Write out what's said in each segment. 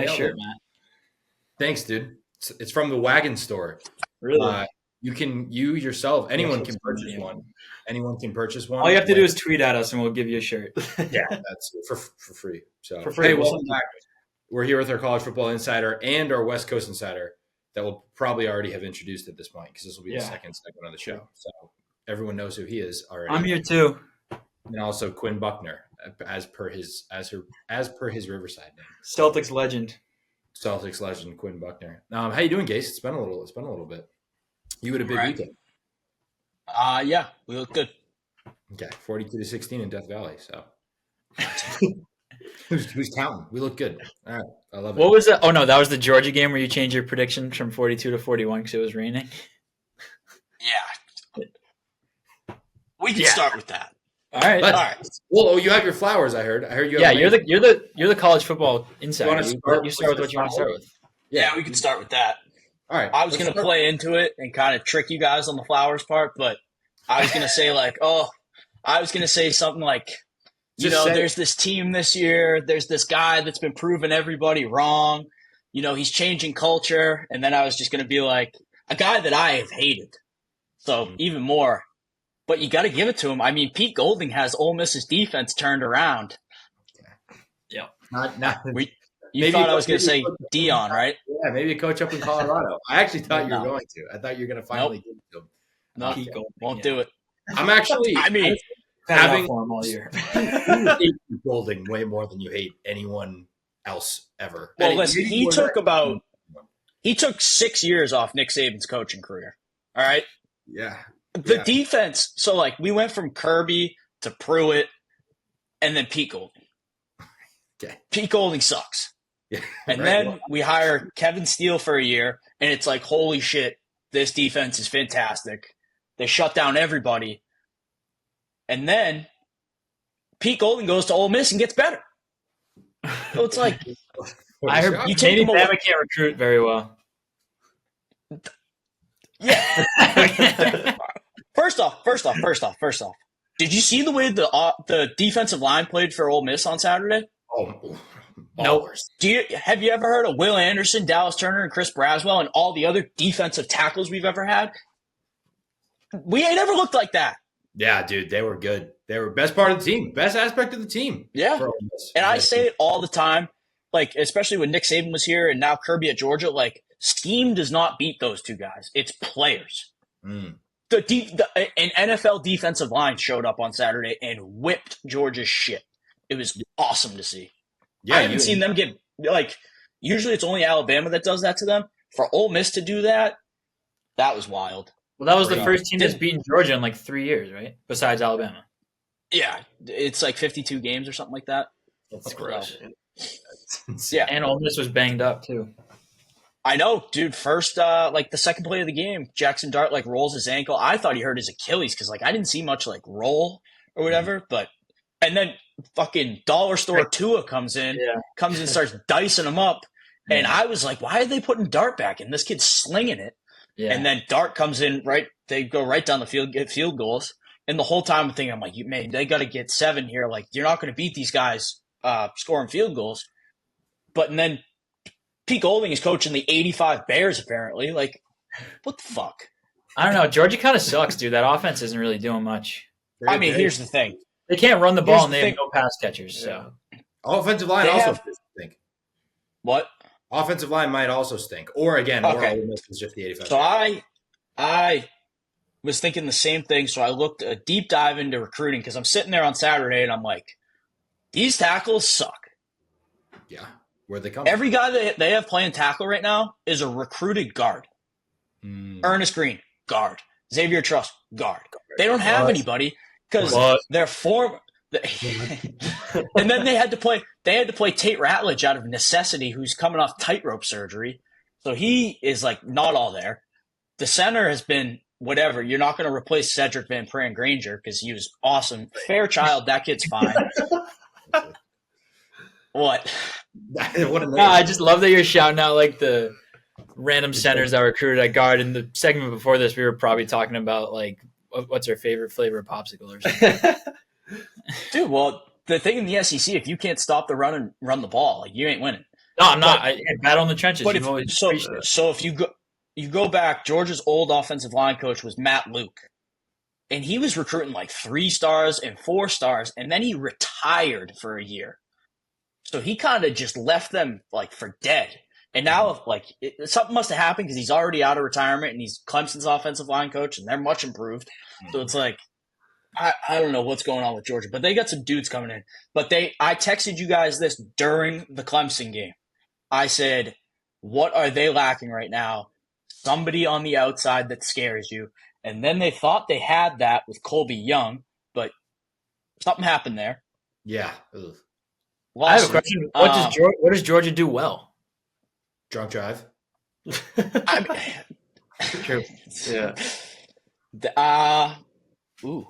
Nice shirt, Matt. Thanks, dude. It's from the Wagon Store. Really? You yourself, anyone can purchase one. Anyone can purchase one. All you have to do is tweet at us, and we'll give you a shirt. Yeah, that's for free. So for free. Hey, welcome back. We're here with our College Football Insider and our West Coast Insider that we'll probably already have introduced at this point because this will be the second segment of the show. So everyone knows who he is already. I'm here too. And also Quinn Buckner, as per his Riverside name. Celtics legend Quinn Buckner. How you doing, Gecse? It's been a little bit. You had a big weekend. Yeah, we look good. Okay, 42-16 in Death Valley. So who's counting? We look good. All right, I love it. What was that? Oh no, that was the Georgia game where you changed your prediction from 42 to 41 because it was raining. Yeah, we can start with that. All right. Well, you have your flowers. I heard you. Yeah, you're the college football insider. You start with what you want to start with. Yeah, we can start with that. All right. I was going to play into it and kind of trick you guys on the flowers part, but I was going to say something like, there's this team this year. There's this guy that's been proving everybody wrong. He's changing culture. And then I was just going to be like, a guy that I have hated. So even more. But you got to give it to him. I mean, Pete Golding has Ole Miss's defense turned around. Yeah. You thought I was going to say Dion, right? Yeah, maybe a coach up in Colorado. I actually thought you were going to. I thought you were going to finally give it to him. No, Pete Golding won't do it. I'm actually. having for him all year. You hate Golding way more than you hate anyone else ever. Well, listen, he took 6 years off Nick Saban's coaching career. All right. Yeah. The defense. So we went from Kirby to Pruitt, and then Pete Golding. Okay. Pete Golding sucks. Yeah. And then we hire Kevin Steele for a year, and it's like, holy shit, this defense is fantastic. They shut down everybody. And then Pete Golding goes to Ole Miss and gets better. So it's like I heard you take maybe Bama can't recruit very well. Yeah. First off. Did you see the way the defensive line played for Ole Miss on Saturday? Oh, no. Have you ever heard of Will Anderson, Dallas Turner, and Chris Braswell, and all the other defensive tackles we've ever had? We ain't ever looked like that. Yeah, dude, they were good. They were best part of the team, best aspect of the team. Yeah, and I say it all the time, especially when Nick Saban was here and now Kirby at Georgia. Scheme does not beat those two guys; it's players. Mm. An NFL defensive line showed up on Saturday and whipped Georgia's shit. It was awesome to see. Yeah, I haven't seen them get usually it's only Alabama that does that to them. For Ole Miss to do that was wild. Well, that was the first team that's beaten Georgia in 3 years, right? Besides Alabama. Yeah, it's 52 games or something like that. That's gross. Yeah, and Ole Miss was banged up too. I know, dude. First, the second play of the game, Jackson Dart rolls his ankle. I thought he hurt his Achilles because I didn't see much roll or whatever. But and then fucking dollar store Tua comes in and starts dicing him up, and I was like, why are they putting Dart back in? This kid's slinging it. Yeah. And then Dart comes in, they go right down the field, get field goals. And the whole time I'm thinking, I'm like, man, they got to get 7 here. You're not going to beat these guys scoring field goals. But and then Pete Golding is coaching the 85 Bears, apparently. What the fuck? I don't know. Georgia kind of sucks, dude. That offense isn't really doing much. Here's the thing. They can't run the ball, and they have no pass catchers. So offensive line also stink. What? Offensive line might also stink. Or again, or Ole Miss is just the 85. So I was thinking the same thing. So I looked a deep dive into recruiting because I'm sitting there on Saturday and I'm like, these tackles suck. Yeah. Where'd they come Every guy that they have playing tackle right now is a recruited guard. Ernest Green, guard. Xavier Truss, guard. They don't have anybody because they're and then they had to play Tate Ratledge out of necessity, who's coming off tightrope surgery. So he is not all there. The center has been whatever. You're not going to replace Cedric Van Pran Granger because he was awesome. Fairchild, that kid's fine. What? I just love that you're shouting out the random centers that were recruited at guard. In the segment before this, we were probably talking about what's our favorite flavor of popsicle or something. Dude, well, the thing in the SEC, if you can't stop the run and run the ball, you ain't winning. No, I'm not. I battle in the trenches. But if if you go back, Georgia's old offensive line coach was Matt Luke, and he was recruiting like 3 stars and 4 stars, and then he retired for a year. So he kind of just left them like for dead. And now, like, something must have happened because he's already out of retirement and he's Clemson's offensive line coach, and they're much improved. So it's like, I don't know what's going on with Georgia, but they got some dudes coming in. But I texted you guys this during the Clemson game. I said, what are they lacking right now? Somebody on the outside that scares you. And then they thought they had that with Colby Young, but something happened there. Yeah. Ugh. I have a question. What does Georgia do well? Drunk drive. I mean, True. Yeah. Ooh.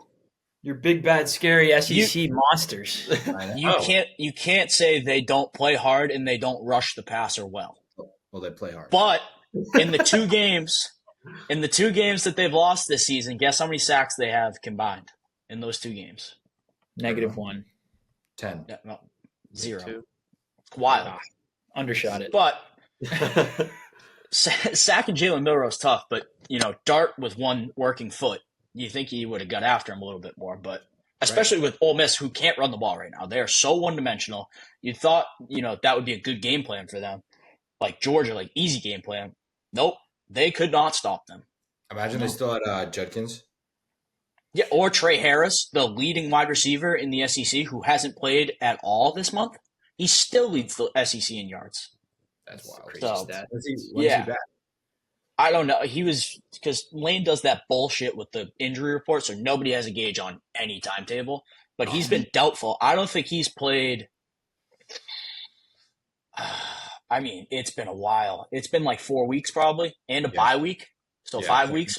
You're big, bad, scary SEC monsters. You can't say they don't play hard and they don't rush the passer well. Well, they play hard. But in the 2 games, that they've lost this season, guess how many sacks they have combined in those 2 games? -1. 10. No, 0. It's wild. Undershot it. But sacking Jalen Milroe is tough, but Dart with one working foot, you think he would have got after him a little bit more, but especially with Ole Miss, who can't run the ball right now. They are so one-dimensional. You thought, that would be a good game plan for them. Like Georgia, like easy game plan. Nope. They could not stop them. Imagine they still had Judkins. Yeah, or Trey Harris, the leading wide receiver in the SEC, who hasn't played at all this month. He still leads the SEC in yards. That's wild. Crazy So, stat. when's he back? I don't know. He was – because Lane does that bullshit with the injury report, so nobody has a gauge on any timetable. But he's been doubtful. I don't think he's played I mean, it's been a while. It's been like 4 weeks probably and a bye week. So 5 weeks.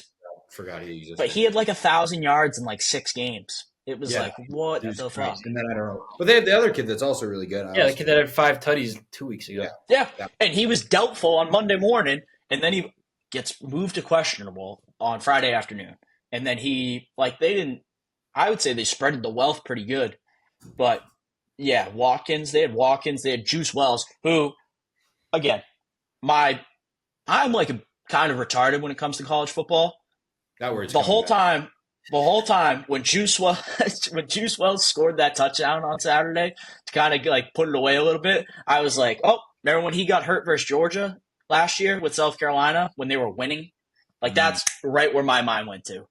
Forgot he existed. But he had like 1,000 yards in like 6 games. It was like, what the fuck? And then I don't know. But they have the other kid that's also really good. The kid that had 5 tutties 2 weeks ago. Yeah. And he was doubtful on Monday morning, and then he gets moved to questionable on Friday afternoon. And then I would say they spread the wealth pretty good. But yeah, they had Juice Wells, who, again, I'm like kind of retarded when it comes to college football. That word's the whole time when Juice Wells scored that touchdown on Saturday to kind of like put it away a little bit, I was like, oh, remember when he got hurt versus Georgia last year with South Carolina when they were winning? Like that's right where my mind went to.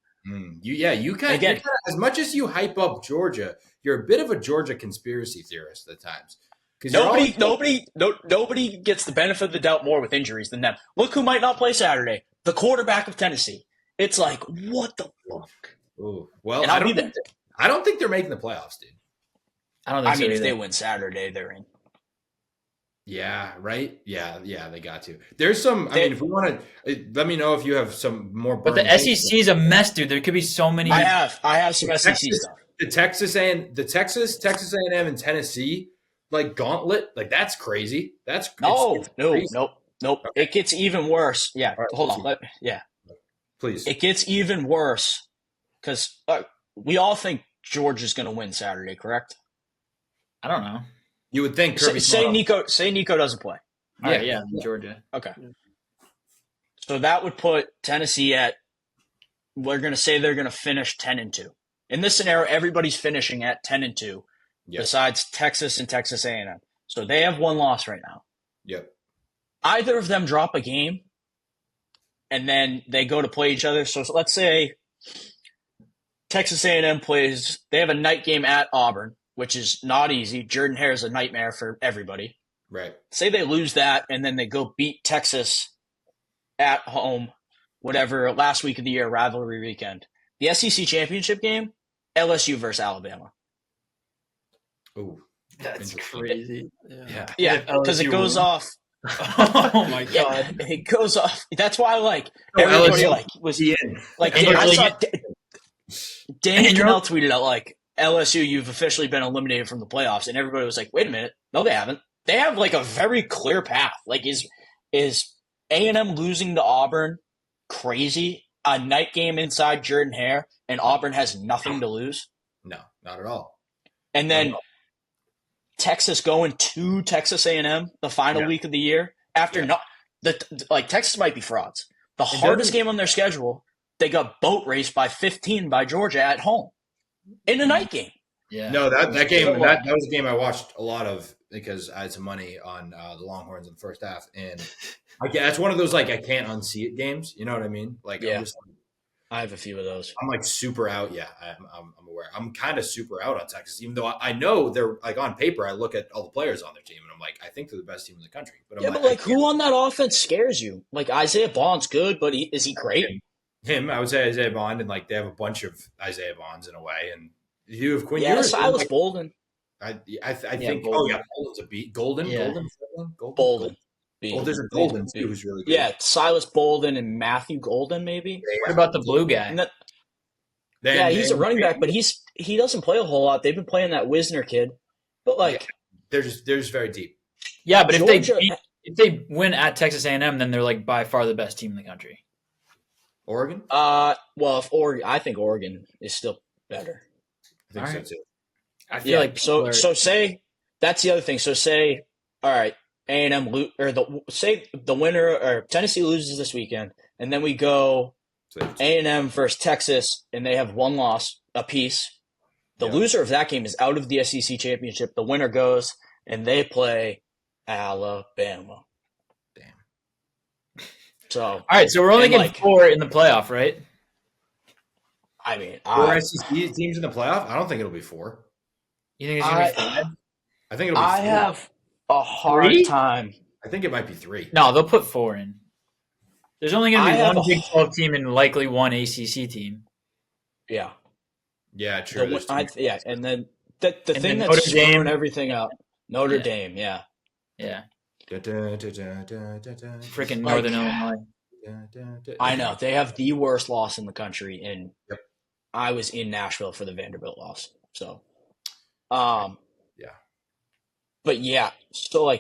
You kind of, as much as you hype up Georgia, you're a bit of a Georgia conspiracy theorist at times. Nobody gets the benefit of the doubt more with injuries than them. Look who might not play Saturday: the quarterback of Tennessee. It's like, what the fuck? Ooh, well, and I don't think they're making the playoffs, dude. I mean, if they win Saturday, they're in. Yeah, right? Yeah, they got to. There's some, if we want to, let me know if you have some more. But the SEC is a mess, dude. There could be so many. I have some SEC stuff. The Texas A&M and Tennessee, like gauntlet, like that's crazy. Nope. It gets even worse. Yeah, right, hold on. Please. It gets even worse because we all think Georgia's going to win Saturday, correct? I don't know. You would think. Say Nico doesn't play. Yeah, Georgia. Okay. So that would put Tennessee at. We're going to say they're going to finish 10-2. In this scenario, everybody's finishing at 10-2, besides Texas and Texas A&M. So they have one loss right now. Yep. Either of them drop a game, and then they go to play each other. So let's say Texas A&M plays. They have a night game at Auburn, which is not easy. Jordan-Hare is a nightmare for everybody. Right. Say they lose that, and then they go beat Texas at home, whatever, last week of the year, rivalry weekend. The SEC championship game, LSU versus Alabama. Ooh, that's crazy. Yeah, because it goes off. Oh my god, it goes off. That's why, everybody LSU was in. I saw Dan Cannell tweeted out LSU, you've officially been eliminated from the playoffs, and everybody was like, wait a minute, no, they haven't. They have a very clear path. Is A&M losing to Auburn crazy? A night game inside Jordan-Hare, and Auburn has nothing to lose? No, not at all. And then Texas going to Texas A&M the final week of the year after Texas might be frauds. The hardest game on their schedule, they got boat raced by 15 by Georgia at home in a night game. Yeah. No, that game that was a game I watched a lot of because I had some money on the Longhorns in the first half, and that's one of those I can't unsee it games. You know what I mean? I have a few of those. I'm super out. Yeah, I'm aware. I'm kind of super out on Texas, even though I know they're on paper. I look at all the players on their team, and I'm I think they're the best team in the country. But who on that offense scares you? Isaiah Bond's good, but is he great? Him, I would say Isaiah Bond, and they have a bunch of Isaiah Bonds in a way, and you have Quinn. Yeah, Silas Bolden. I think. Bolden. Oh yeah, Bolden's a beat. Golden. Bolden. There's a Golden too, who's really good. Yeah, Silas Bolden and Matthew Golden, maybe. What about the blue guy? He's a running back, but he doesn't play a whole lot. They've been playing that Wisner kid, but they're just very deep. Yeah, but if they win at Texas A&M, then they're by far the best team in the country. Oregon? If Oregon, I think Oregon is still better. I think so too. I feel so say that's the other thing. So say, all right, A&M say the winner or Tennessee loses this weekend, and then we go A&M versus Texas, and they have one loss apiece. The loser of that game is out of the SEC championship. The winner goes, and they play Alabama. Damn. So all right, so we're only getting 4 in the playoff, right? I mean, 4 SEC teams in the playoff. I don't think it'll be 4. You think it's gonna be 5? I think it'll be 3. I have a hard time. I think it might be 3. No, they'll put 4 in. There's only going to be one Big 12 team and likely one ACC team. Yeah. Yeah, true. And then the thing that's screwing everything up, Notre Dame, yeah. Freaking Northern Illinois. I know. They have the worst loss in the country, and I was in Nashville for the Vanderbilt loss. So, But so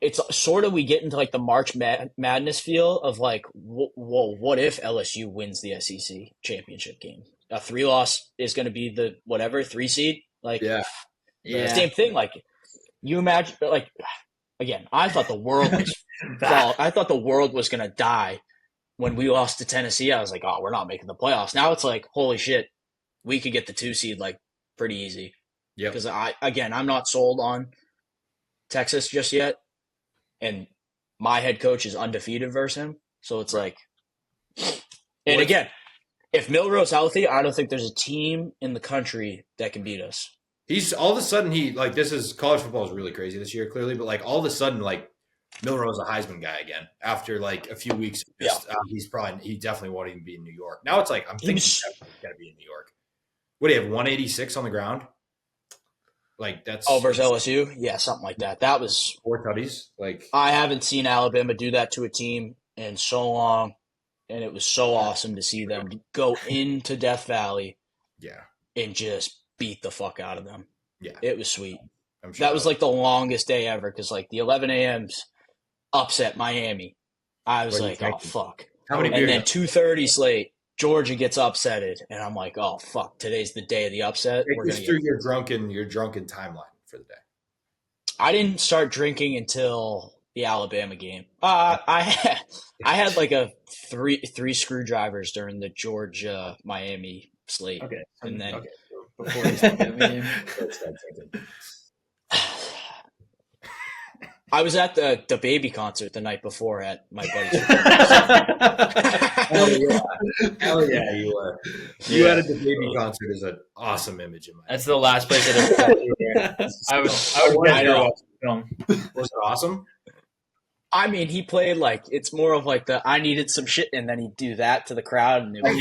it's sort of we get into the March Madness feel of whoa, what if LSU wins the SEC championship game? A 3-loss is going to be the 3 seed. Same thing. You imagine, again, I thought the world was I thought the world was going to die when we lost to Tennessee. I was like, oh, we're not making the playoffs. Now it's holy shit, we could get the 2 seed pretty easy. Yeah. Because I'm not sold on Texas just yet, and my head coach is undefeated versus him. So it's and again, if Milroe's healthy, I don't think there's a team in the country that can beat us. He's all of a sudden this is college football is really crazy this year, clearly, but all of a sudden Milroe's a Heisman guy again after a few weeks. He definitely won't even be in New York. Now it's I'm thinking he's got to be in New York. What do you have, 186 on the ground? That's versus LSU, yeah, something like that. That was 4 tutties. I haven't seen Alabama do that to a team in so long, and it was so awesome to see them go into Death Valley, and just beat the fuck out of them. Yeah, it was sweet. I'm sure that was the longest day ever because the 11 a.m.s upset Miami. I was oh fuck. How many? And then 2:30 slate. Georgia gets upsetted, and I'm oh fuck! Today's the day of the upset. We're gonna through your drunken timeline for the day. I didn't start drinking until the Alabama game. I had a three screwdrivers during the Georgia Miami slate. Okay, and then before the game. I was at the baby concert the night before at my buddy's. Hell yeah, you were. You had a baby concert is an awesome image in my. That's the last place I was. Was it awesome? I mean, he played it's more of I needed some shit, and then he'd do that to the crowd, and it was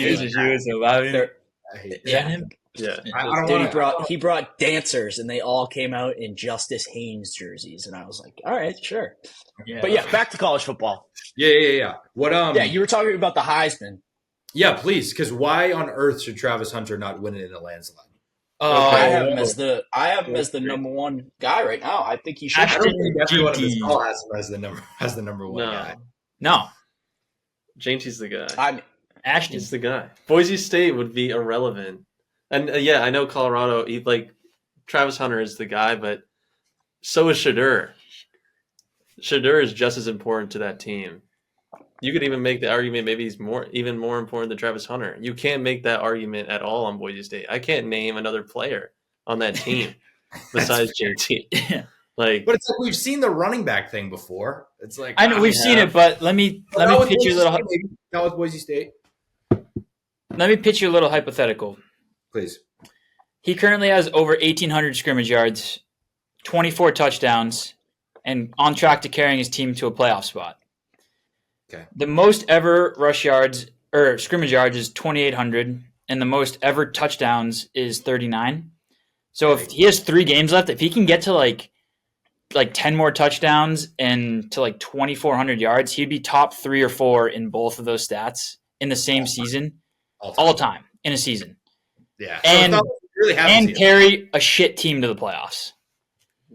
I hate him. Yeah, dude, he brought dancers, and they all came out in Justice Haynes jerseys, and I was all right, sure. Yeah. But back to college football. Yeah. What? you were talking about the Heisman. Yeah, please, because why on earth should Travis Hunter not win it in a landslide? I have him as the number 1 guy right now. I think he should. I don't think everyone in this call has the number 1 guy. No, Jainty's the guy. Ashton's the guy. Boise State would be irrelevant. And I know Colorado. Travis Hunter is the guy, but So is Shadur. Shadur is just as important to that team. You could even make the argument maybe he's even more important than Travis Hunter. You can't make that argument at all on Boise State. I can't name another player on that team besides JT. But it's like we've seen the running back thing before. It's like I know we've seen it, but let me pitch you a little. That was Boise State. Let me pitch you a little hypothetical. Please. He currently has over 1,800 scrimmage yards, 24 touchdowns, and on track to carrying his team to a playoff spot. Okay. The most ever rush yards or scrimmage yards is 2,800, and the most ever touchdowns is 39. So if he has 3 games left, if he can get to like 10 more touchdowns and to like 2,400 yards, he'd be top 3 or 4 in both of those stats in the same season, all time in a season. Yeah, and carry a shit team to the playoffs.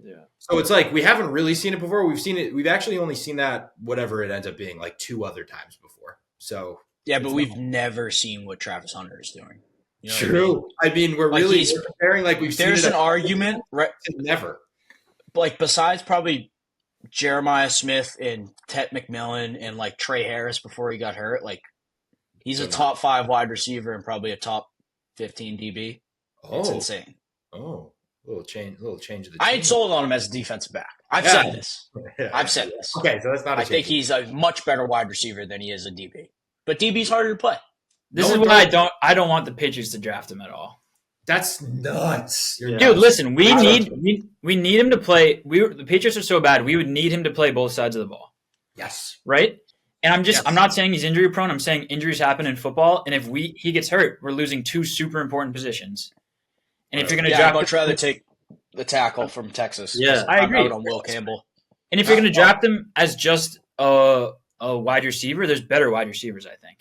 Yeah. So it's like we haven't really seen it before. We've seen it. We've actually only seen that whatever it ends up being like 2 other times before. So yeah, but we've never seen what Travis Hunter is doing. You know True. I mean, we're really comparing like we've seen. There's an argument, right? Never. Like besides probably Jeremiah Smith and Tet McMillan and like Trey Harris before he got hurt, like he's a top 5 wide receiver and probably a top 15 DB. It's insane. Oh, little change of the team. I ain't sold on him as a defensive back. I've said this. I've said this. Okay, so that's not. I think he's a much better wide receiver than he is a DB. But DB's harder to play. This is why I don't want the Patriots to draft him at all. That's nuts. Dude, listen, we need him to play. The Patriots are so bad, we would need him to play both sides of the ball. Yes. Right? And I'm not saying he's injury prone. I'm saying injuries happen in football, and if he gets hurt, we're losing 2 super important positions. And if you're going to draft, I'd much rather take the tackle from Texas. Yeah, I agree. I'm out on Will Campbell. And if you're going to draft him as just a wide receiver, there's better wide receivers, I think.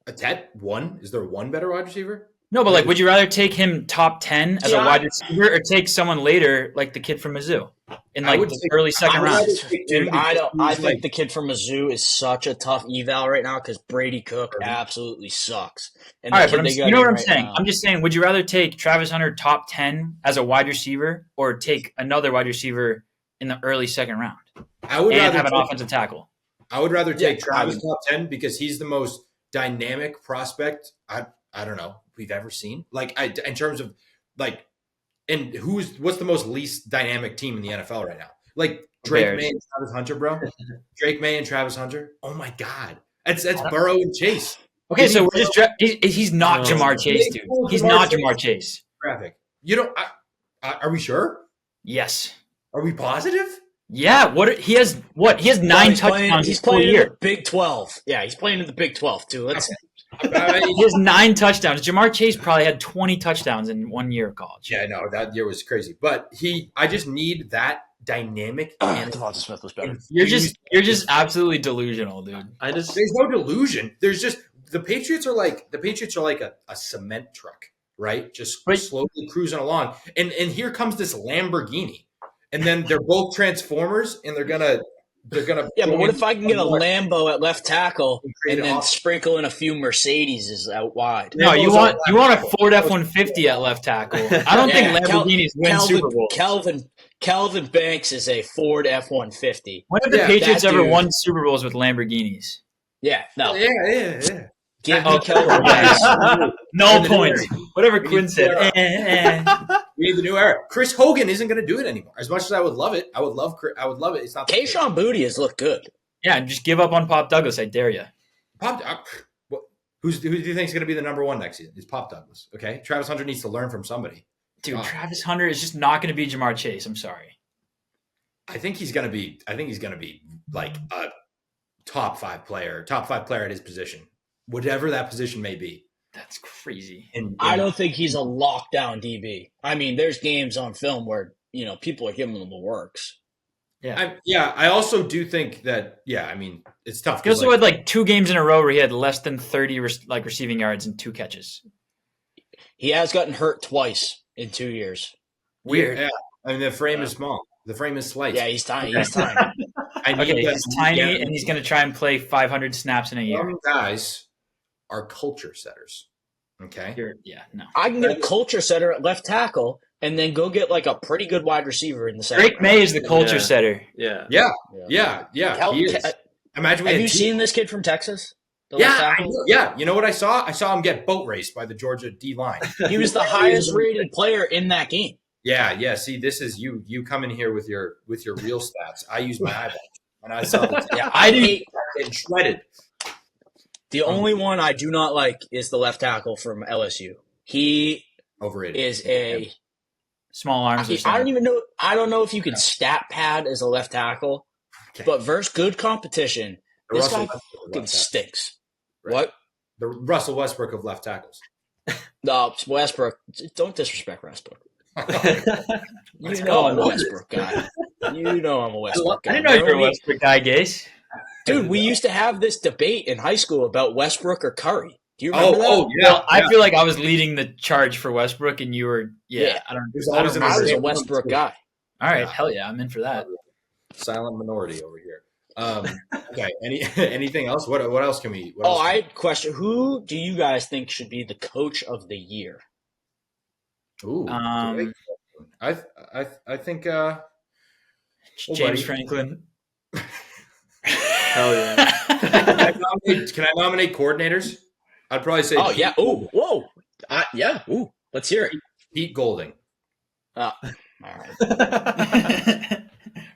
A Tet one? Is there one better wide receiver? No, but like, would you rather take him top 10 as a wide receiver, or take someone later, like the kid from Mizzou, in like the early second round? Dude, I think the kid from Mizzou is such a tough eval right now because Brady Cook absolutely sucks. And all right, but you know what I'm saying? I'm just saying, would you rather take Travis Hunter top 10 as a wide receiver, or take another wide receiver in the early second round? I would rather have an offensive tackle. I would rather take Travis top 10 because he's the most dynamic prospect I don't know we've ever seen. Like in terms of like, and what's the most least dynamic team in the NFL right now? Like Drake May and Travis Hunter, bro. Drake May and Travis Hunter. Oh my God, that's Burrow and Chase. Okay, so we're just he's not Jamar Chase, dude. He's not Jamar Chase. Graphic. You don't. Are we sure? Yes. Are we positive? Yeah. He has 9 touchdowns. He's playing in the Big 12. Yeah, he's playing in the Big 12 too. He has 9 touchdowns. Jamar Chase probably had 20 touchdowns in 1 year of college. Yeah, no, that year was crazy. But I just need that dynamic. Devonta Smith was better. You're just absolutely delusional, dude. There's no delusion. There's just the Patriots are like a cement truck, right? Just slowly cruising along. And here comes this Lamborghini. And then they're both Transformers, and they're gonna. Yeah, but what if I can get a Lambo at left tackle and then sprinkle in a few Mercedes out wide? No, you want a Ford F-150 at left tackle. I don't think Lamborghinis win Super Bowls. Calvin Banks is a Ford F-150. When have the Patriots ever won Super Bowls with Lamborghinis? Yeah, no. Yeah. Give me Calvin Banks. No points. Whatever Quinn said. We need the new era. Chris Hogan isn't going to do it anymore. As much as I would love it, I would love it. It's not. Kayshon Boutte has looked good. Yeah, just give up on Pop Douglas. I dare you. Who do you think is going to be the number 1 next season? It's Pop Douglas. Okay, Travis Hunter needs to learn from somebody. Dude, Travis Hunter is just not going to be Jamar Chase. I'm sorry. I think he's going to be like a top 5 player at his position, whatever that position may be. That's crazy. I don't think he's a lockdown DB. I mean, there's games on film where, people are giving him the works. Yeah. I also do think that, I mean, it's tough. He also had like 2 games in a row where he had less than 30 receiving yards and 2 catches. He has gotten hurt twice in 2 years. Weird. Yeah. I mean, the frame is small. The frame is slight. Yeah, he's tiny. He's tiny, and he's going to try and play 500 snaps in a year. Some guys are culture setters. Okay. No. I can get a culture setter at left tackle, and then go get like a pretty good wide receiver in the second. Drake May is the culture Yeah. setter. Yeah. Yeah. He is. Imagine we Have had you two- seen this kid from Texas? The left Yeah, tackle? yeah. You know what I saw? I saw him get boat raced by the Georgia D line. He was the highest rated player in that game. Yeah. See, this is you. You come in here with your real stats. I use my eyeballs, and I saw the Yeah, I I do- hate. getting shredded. The only one I do not like is the left tackle from LSU. He Overrated. is a. Small arms. or I something. don't even know. I don't know if you can stat pad as a left tackle, Okay. but versus good competition, The this Russell guy Westbrook of fucking left tackles. stinks. Right. What? The Russell Westbrook of left tackles. No, Westbrook. Don't disrespect Westbrook. Let's You go. know I'm a Westbrook guy. You know I'm a Westbrook guy. I didn't know you were a Remember me? Westbrook guy, Gase. Dude, we used to have this debate in high school about Westbrook or Curry. Do you remember that? Yeah. Well, I feel like I was leading the charge for Westbrook, and you were. Yeah. I don't. There's I always don't an I was remember. a Remember- Westbrook guy. All right, Yeah. hell yeah, I'm in for that. silent minority over here. Okay. Anything else? What else can we? What Oh, else can I had a question. Who do you guys think should be the coach of the year? Ooh, Um, I think James buddy. Franklin. Hell yeah. can I nominate coordinators? I'd probably say Oh, yeah. Ooh, whoa. Yeah. Ooh, let's hear it. Pete Golding. All right.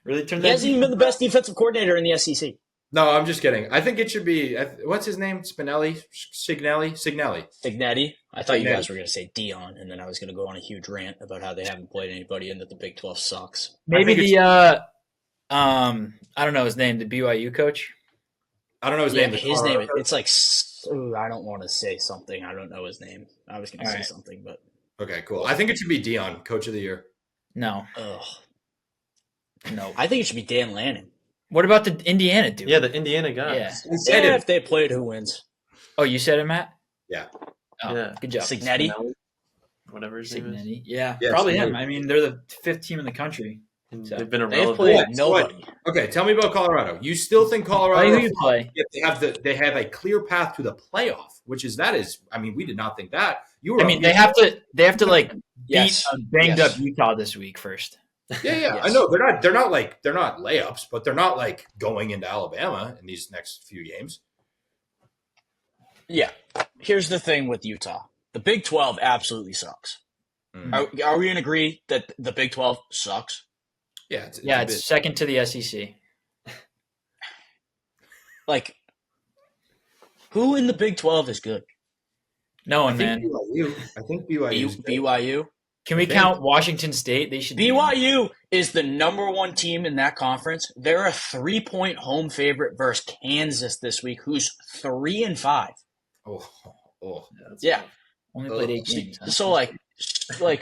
Really turned He that. hasn't even been the best defensive coordinator in the SEC. No, I'm just kidding. I think it should be what's his name? Signelli. Signetti. I thought you Signetti. guys were going to say Dion, and then I was going to go on a huge rant about how they haven't played anybody and that the Big 12 sucks. Maybe I think the I don't know his name, the BYU coach. I don't know his Yeah, name. but but his Colorado name, it's like, ooh, I don't want to say something. I don't know his name. I was going to All say right. something, but Okay, cool. I think it should be Dion, Coach of the Year. No, ugh. no. I think it should be Dan Lannon. What about the Indiana dude? Yeah, the Indiana guy. Yeah. He said Yeah, it. if they played, who wins? Oh, you said it, Matt. Yeah. Oh, Yeah. good job. Signetti? Whatever his name is. Signetti. Yeah, Yeah, probably Signetti. him. I mean, they're the 5th team in the country. And So- they've been They've irrelevant. played What? nobody. Okay, tell me about Colorado. You still think Play Colorado? who you play. Yeah, they have a clear path to the playoff, which is. I mean, we did not think that. You were. I mean, they have to like beat Yes. a banged Yes. up Utah this week first. Yeah. Yes. I know they're not layups, but they're not like going into Alabama in these next few games. Yeah. Here's the thing with Utah. The Big 12 absolutely sucks. Mm. Are we going to agree that the Big 12 sucks? Yeah, Yeah, a it's bit- second to the E SEC. Like, who in the Big 12 is good? No I one, think man. BYU. I think BYU. BYU? Can we I think- count Washington State? They should. be- BYU is the number one team in that conference. They're a 3-point home favorite versus Kansas this week, who's 3-5. Oh. Yeah. only played 8 games. huh? So like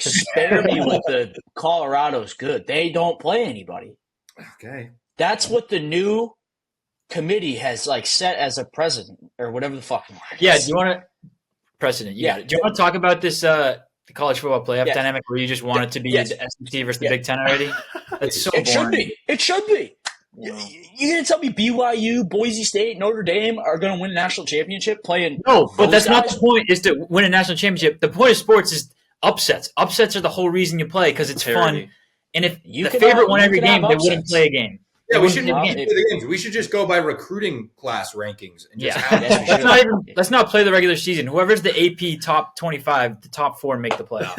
spare me with the Colorado's good. They don't play anybody. Okay. That's what the new committee has like set as a precedent or whatever the fuck. Yeah, do you want to precedent? You Yeah. got it. Do you want to talk about this the college football playoff Yes. dynamic where you just want it to be Yes. the SEC versus the Yeah. Big Ten already? That's so It should boring. be. It should be. Wow. You're gonna tell me BYU, Boise State, Notre Dame are gonna win a national championship playing? No, but Those that's not guys- the point. Is to win a national championship. The point of sports is upsets. Upsets are the whole reason you play because it's Parody. fun. And if You the can favorite have- won you every can have game, they wouldn't upsets. play a game. Yeah, They we wouldn't shouldn't play a Well, game. play the games. We should just go by recruiting class rankings and just Yeah. have Yes, we Let's should. not even. Let's not play the regular season. Whoever's the AP top 25, the top 4 make the playoff.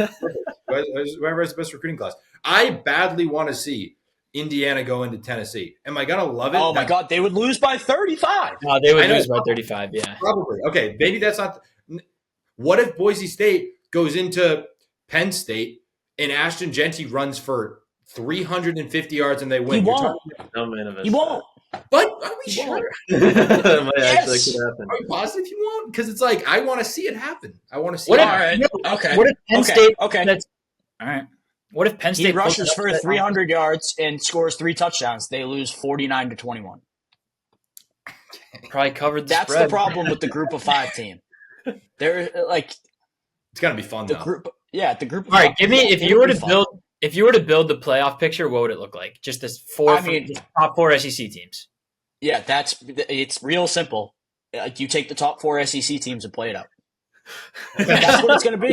whoever has the best recruiting class. I badly want to see Indiana go into Tennessee. Am I gonna love it? Oh my That- god, they would lose by 35. No, they would I know. lose by 35. Yeah. Probably. Okay, maybe that's not. What if Boise State goes into Penn State and Ashton Genty runs for 350 yards and they win? He You're won't. No manifest. He won't. But are we He sure? won't. That might Yes. actually could happen. Are you positive he won't? Because it's like I want to see it happen. I want to see. What it if- All happen. right. Okay. What if Penn Okay. State? Okay. That's, all right. What if Penn He State rushes pulls for it up? 300 yards and scores 3 touchdowns. They lose 49-21. Probably covered the That's spread. the problem with the group of 5 team. They're like It's gonna be fun the though. group. Yeah, the group. Of All right, five- give me if it you would were be to fun. build if you were to build the playoff picture, what would it look like? Just this just top 4 SEC teams. Yeah, it's real simple. You take the top 4 SEC teams and play it out. That's what it's going to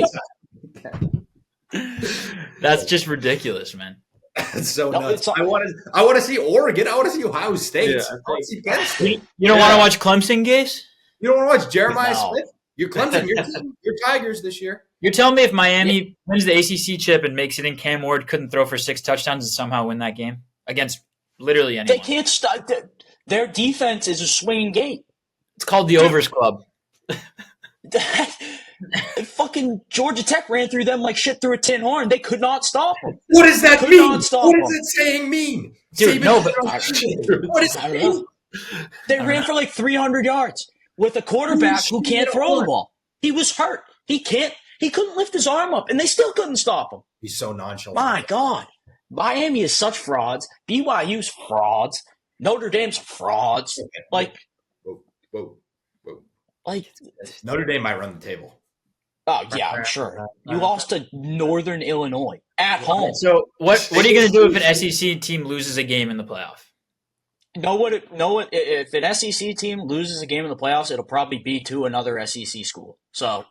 be. That's just ridiculous, man. It's so No, nuts. it's I want to see Oregon. I want to see Ohio State. Yeah, I want to see Penn State. You don't want Yeah. to watch Clemson, Gase? You don't want to watch Jeremiah No. Smith? You're Clemson. You're Tigers this year. You're telling me if Miami wins the ACC chip and makes it in, Cam Ward couldn't throw for 6 touchdowns and somehow win that game against literally anyone? They can't stop. Their defense is a swinging gate. It's called the Overs Club. Fucking Georgia Tech ran through them like shit through a tin horn. They could not stop them. What does that Could mean? not stop What does them. that saying mean? Dude, Saban no, but what does I it don't mean? know. They ran for like 300 yards with a quarterback who can't throw the ball. He was hurt. He couldn't lift his arm up, and they still couldn't stop him. He's so nonchalant. My God. Miami is such frauds. BYU's frauds. Notre Dame's frauds. Like, Whoa. like, Notre Dame might run the table. oh yeah, I'm sure. You lost to Northern Illinois at home. so what are you going to do if an SEC team loses a game in the playoff? Know what? If an SEC team loses a game in the playoffs, it'll probably be to another SEC school. So,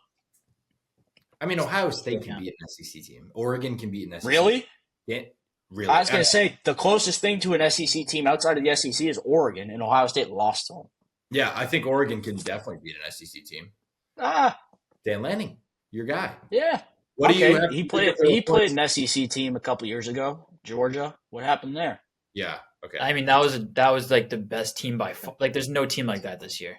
I mean, Ohio State can beat an SEC team. Oregon can beat an SEC. really? Yeah, really. I was going to say the closest thing to an SEC team outside of the SEC is Oregon, and Ohio State lost to them. Yeah, I think Oregon can definitely beat an SEC team. Dan Lanning, your guy. Yeah. What do you have He to played. do He for played an SEC team a couple years ago, Georgia. What happened there? Yeah. Okay. I mean, that was like the best team by far. Like, there's no team like that this year.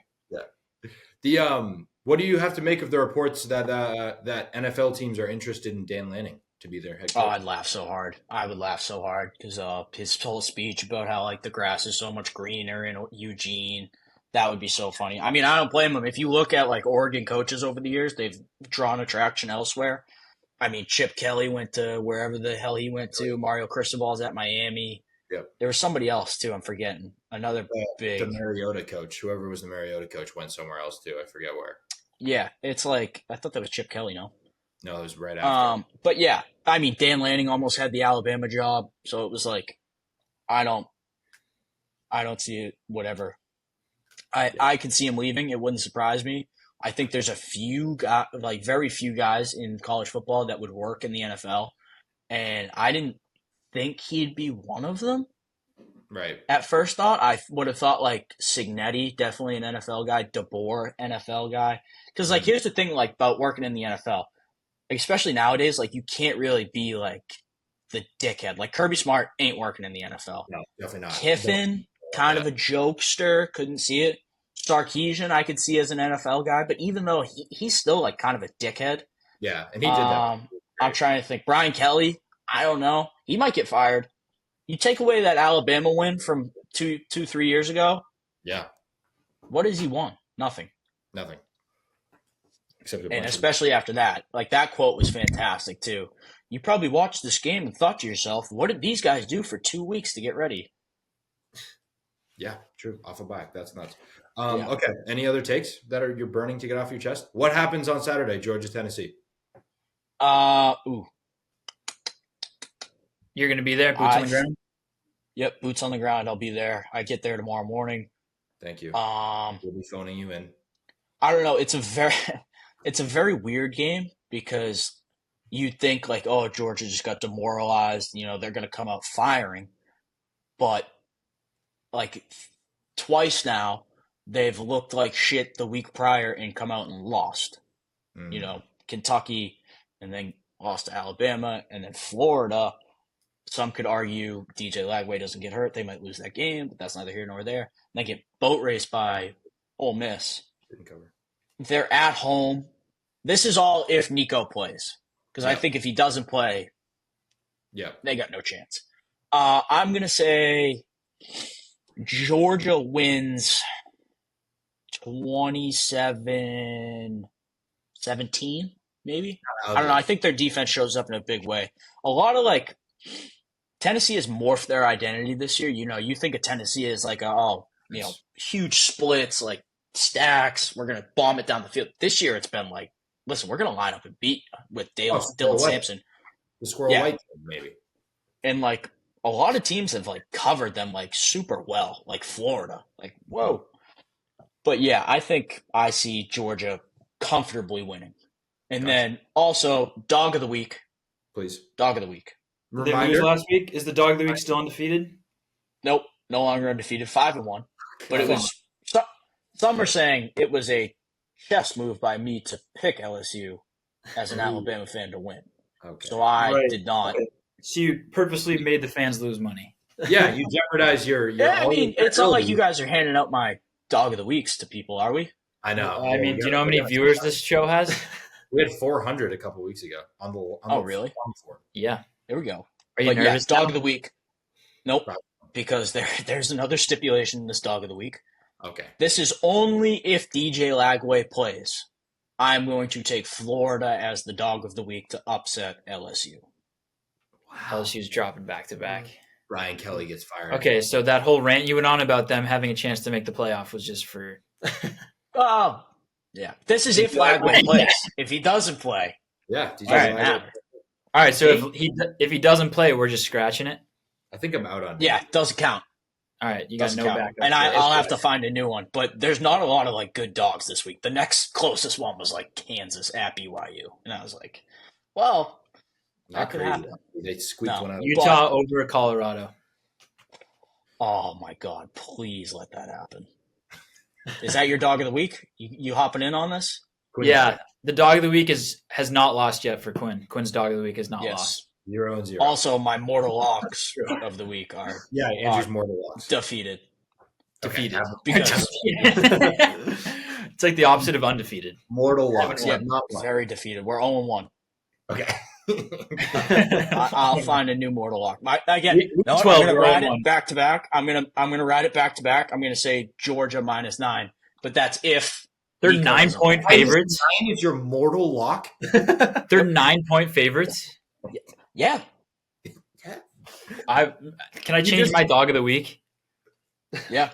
What do you have to make of the reports that that NFL teams are interested in Dan Lanning to be their head Oh, coach? I'd laugh so hard. I would laugh so hard because his whole speech about how like the grass is so much greener in Eugene. That would be so funny. I mean, I don't blame him. If you look at like Oregon coaches over the years, they've drawn attraction elsewhere. I mean, Chip Kelly went to wherever the hell he went to. Mario Cristobal's at Miami. Yep. There was somebody else too. I'm forgetting. Another big. The Mariota coach, whoever was the Mariota coach, went somewhere else too. I forget where. Yeah, it's like I thought that was Chip Kelly. No. No, it was right after. But yeah, I mean, Dan Lanning almost had the Alabama job, so it was like, I don't see it. Whatever. I could see him leaving. It wouldn't surprise me. I think there's a few guys, like very few guys in college football that would work in the NFL, and I didn't think he'd be one of them. Right. At first thought, I would have thought like Signetti, definitely an NFL guy, DeBoer, NFL guy. Because like, here's the thing, like about working in the NFL, especially nowadays, like you can't really be like the dickhead. Like Kirby Smart ain't working in the NFL. No, definitely not. Kiffin, kind of a jokester, couldn't see it. Sarkisian, I could see as an NFL guy, but even though he's still like kind of a dickhead. Yeah, and he did that. I'm trying to think. Brian Kelly, I don't know. He might get fired. You take away that Alabama win from 3 years ago. Yeah. What has he won? Nothing. Nothing. Except And especially after that. Like that quote was fantastic too. You probably watched this game and thought to yourself, what did these guys do for 2 weeks to get ready? Yeah, true. Off a back. That's nuts. Yeah. Okay. Any other takes that you're burning to get off your chest? What happens on Saturday, Georgia, Tennessee? Ooh. You're going to be there, boots on the ground? Yep, boots on the ground. I'll be there. I get there tomorrow morning. Thank you. We'll be phoning you in. I don't know. It's a very weird game because you'd think like, oh, Georgia just got demoralized. You know, they're going to come out firing. But like twice now, they've looked like shit the week prior and come out and lost. You know, Kentucky and then lost to Alabama and then Florida. Some could argue DJ Lagway doesn't get hurt. They might lose that game, but that's neither here nor there. And they get boat raced by Ole Miss. Didn't cover. They're at home. This is all if Nico plays. Because I think if he doesn't play, they got no chance. I'm going to say Georgia wins 27-17, maybe. I don't know. I think their defense shows up in a big way. A lot of like Tennessee has morphed their identity this year. You know, you think of Tennessee as like huge splits, like stacks. We're gonna bomb it down the field. This year, it's been like, listen, we're gonna line up and beat with Dylan Sampson, the Squirrel White, maybe. And like a lot of teams have like covered them like super well, like Florida. Like whoa. But yeah, I think I see Georgia comfortably winning. And then also, dog of the week, please. Dog of the week. Did they lose Reminder. last week? Is the dog of the week still undefeated? Nope, no longer undefeated, 5-1. But it Come was some are saying it was a chess move by me to pick LSU as an Alabama fan to win. Okay. So I Right. did not. Okay. So you purposely made the fans lose money. Yeah, you jeopardize your. Yeah, I mean, it's not like early. you guys are handing out my dog of the weeks to people, are we? I know. I mean, do you know how many viewers this show has? We had 400 a couple weeks ago on the. Oh, really? Form. Yeah. There we go. Are you But nervous? yes, dog now? of the week. Nope, Right. because there's another stipulation in this dog of the week. Okay. This is only if DJ Lagway plays. I'm going to take Florida as the dog of the week to upset LSU. LSU's dropping back to back. Ryan Kelly gets fired. Okay, so that whole rant you went on about them having a chance to make the playoff was just for. Oh, yeah. This is if Lagway plays. If he doesn't play, Yeah. DJ All right, doesn't Lagway. matter. All right, so if he doesn't play, we're just scratching it. I think I'm out on. Yeah, it doesn't count. All right, you got Doesn't no count. backup. And I'll have to find a new one. But there's not a lot of like good dogs this week. The next closest one was like Kansas at BYU, and I was like, well, Not that could crazy. happen. They squeaked No. one out. Utah over Colorado. Oh my God! Please let that happen. Is that your dog of the week? You hopping in on this? Quinn Yeah, the dog of the week has not lost yet for Quinn. Quinn's dog of the week has not lost. 0-0. Also, my mortal locks of the week are Yeah, Andrew's mortal loss. defeated. Defeated. Because It's like the opposite of undefeated. Mortal loss. yeah, not one. very defeated. We're 0-1. Okay. I'll find a new mortal lock. Again, Week no, 12, I'm gonna we're ride 0-1. it back to back. I'm gonna ride it back to back. I'm gonna say Georgia -9, but that's if They're Nico 9-point doesn't play. favorites. 9 is your mortal lock? They're 9-point favorites. Yeah, Can I change my dog of the week? yeah.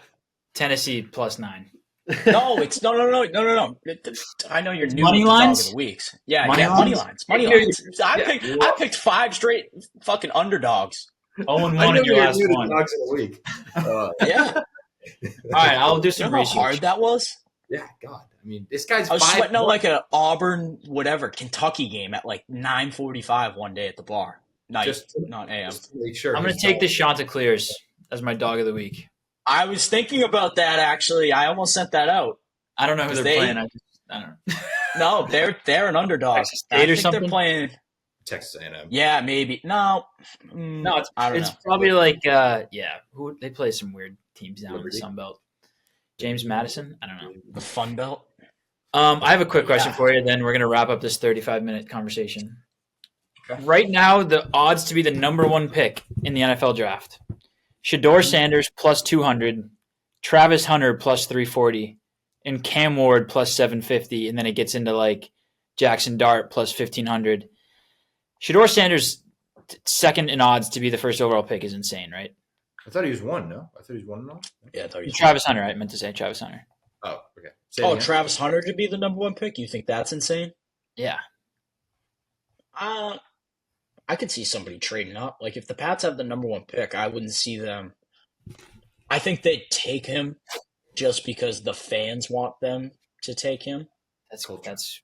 Tennessee +9. No, it's no. I know you're new Money with the lines? dog of the weeks. Yeah, Money yeah, lines? money lines. I picked 5 straight fucking underdogs. 0-1 in your last one. All Dogs of the week. Yeah, right, I'll do you some know how research. hard that was. Yeah, God. I mean, this guy's I was 5 sweating out like a Auburn whatever Kentucky game at like 9:45 one day at the bar. Night, Just- not AM. Just to make sure. I'm going to take the Chanticleers as my dog of the week. I was thinking about that actually. I almost sent that out. I don't know who they're They- playing. I don't know. No, they're an underdog. Texas State I or think something? they're playing. Texas A&M. Yeah, maybe. No, No, I don't it's know. probably like who they play some weird teams down Liberty? in the Sun Belt. James Madison? I don't know. The Fun Belt. I have a quick question Yeah. for you. Then we're going to wrap up this 35-minute conversation. Okay. Right now, the odds to be the number one pick in the NFL draft: Shador Sanders +200, Travis Hunter +340, and Cam Ward +750. And then it gets into like Jackson Dart +1500. Shador Sanders second in odds to be the first overall pick is insane, right? I thought he was 1, no? I thought he was 1-0. Yeah, I thought you. Travis Hunter, I meant to say Travis Hunter. Oh, okay. Say it Oh, again. Travis Hunter to be the number one pick. You think that's insane? Yeah. I could see somebody trading up. Like if the Pats have the number one pick, I wouldn't see them. I think they'd take him just because the fans want them to take him. That's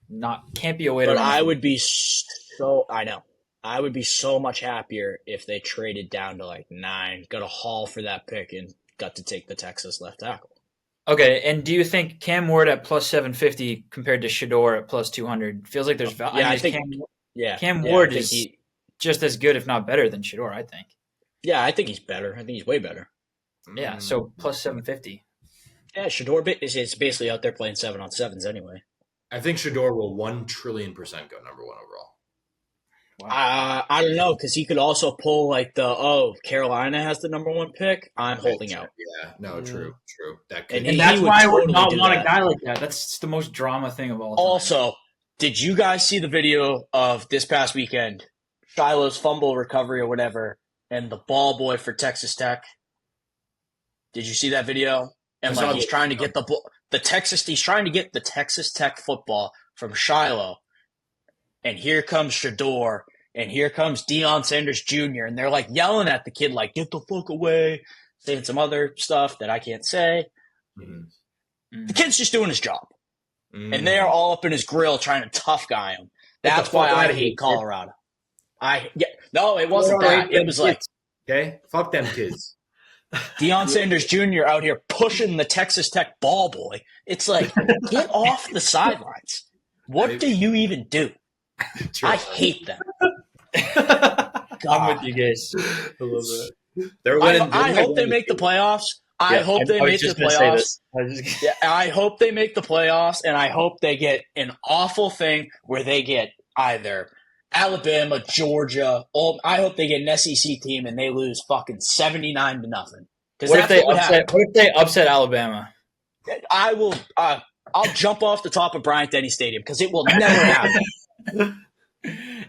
not can't be a way to. But run I a- would be so. I know. I would be so much happier if they traded down to like 9, got a haul for that pick, and got to take the Texas left tackle. Okay, and do you think Cam Ward at +750 compared to Shador at +200 feels like there's value? Yeah, I think. Cam Ward I think is just as good, if not better, than Shador. I think. I think he's better. I think he's way better. Yeah, so +750. Yeah, Shador is basically out there playing 7-on-7s anyway. I think Shador will 1,000,000,000,000% go number 1 overall. I don't know, because he could also pull like Carolina has the number one pick. I'm holding out. Yeah, no, true. That And could And he that's would why I would totally not do want that. a guy like that. That's the most drama thing of all time. Also, did you guys see the video of this past weekend? Shiloh's fumble recovery or whatever, and the ball boy for Texas Tech. Did you see that video? And I saw like he's the- trying to get he's trying to get the Texas Tech football from Shiloh. And here comes Shador, and here comes Deion Sanders Jr., and they're like yelling at the kid, like, get the fuck away, saying some other stuff that I can't say. Mhm. The kid's just doing his job. Mhm. And they're all up in his grill trying to tough guy him. That's the why fuck I outta hate here. Colorado. No, it wasn't that. It was like okay, fuck them kids. Deion Sanders Jr. out here pushing the Texas Tech ball boy. It's like, get off the sidelines. What do you even do? True. I hate them. I'm with you guys. I love that. They're winning. I hope they make the playoffs. I hope they make the playoffs. I hope they make the playoffs, and I hope they get an awful thing where they get either Alabama, Georgia. I hope they get an SEC team and they lose fucking 79-0. What if they upset Alabama? I will. I'll jump off the top of Bryant Denny Stadium because it will never happen.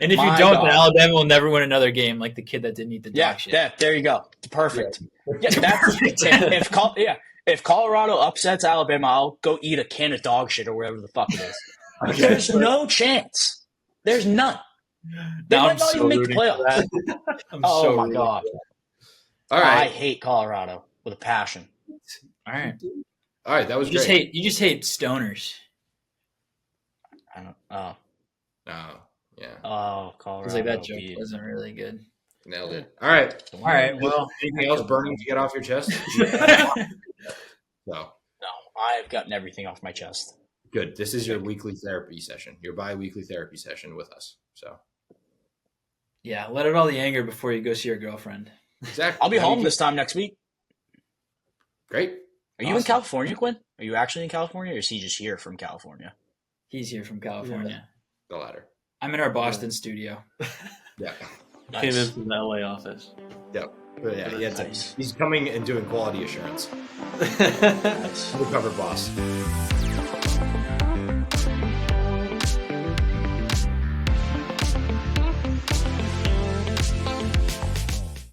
And if you don't, then Alabama will never win another game, like the kid that didn't eat the dog shit. Yeah, there you go. Perfect. Yeah, if Colorado upsets Alabama, I'll go eat a can of dog shit or whatever the fuck it is. There's no chance. There's none. They might not even make the playoffs. Oh my god! All right, I hate Colorado with a passion. All right, that was great. You just hate stoners. I don't. Oh. Yeah. Oh, Colorado. It's like that joke wasn't really good. Nailed it. All right. Well, anything else burning to get off your chest? No, I've gotten everything off my chest. Good. This is your weekly therapy session, your bi-weekly therapy session with us. So, yeah, let out all the anger before you go see your girlfriend. Exactly. I'll be home this time next week. Great. Are you in California, Quinn? Are you actually in California, or is he just here from California? He's here from California. The latter. I'm in our Boston studio. Yeah. Nice. Came in from the LA office. Yep. But yeah, nice. He's coming and doing quality assurance. Nice. Undercover boss.